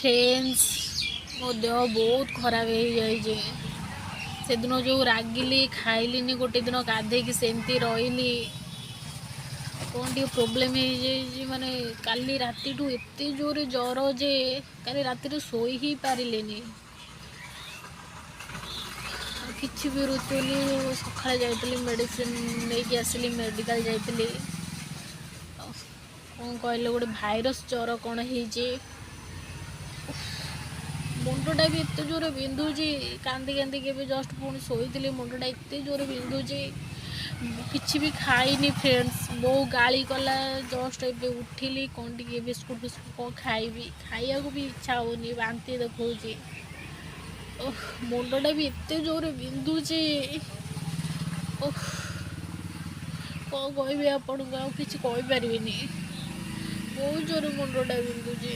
Friends मो देह बहुत खराब हो जाए से दिन जो रागिली खाइलिनी गोटे दिन गाधेकी सेमती रही कौन टी प्रोब्लेम हो माने काली राती टू एते जोरे जर जे काली राती शोई ही पारिलेनी किसी भी रुचुनी सका जाइली मेडिसिन नहीं आसली मेडिकल जाइली कौन कहले गोटे भाइरस जर कौन हो मुंडटा भी एत जोरे बिंधुची कांदी कांदी के जस्ट पुणी शोई मुंडटा एत जोरे बिंधुची किसी भी खाइनी फ्रेंड्स बो गाली कला जस्ट ए उठिली कौन टी बिस्कुट बिस्कुट कौन खाइबी खाइया को भी इच्छा होनी बांती देखी मुंडटा भी एत जोरे बिंधुची कौन कह आपन को किसी बहुत जोरे मुंडटा बिंधुची।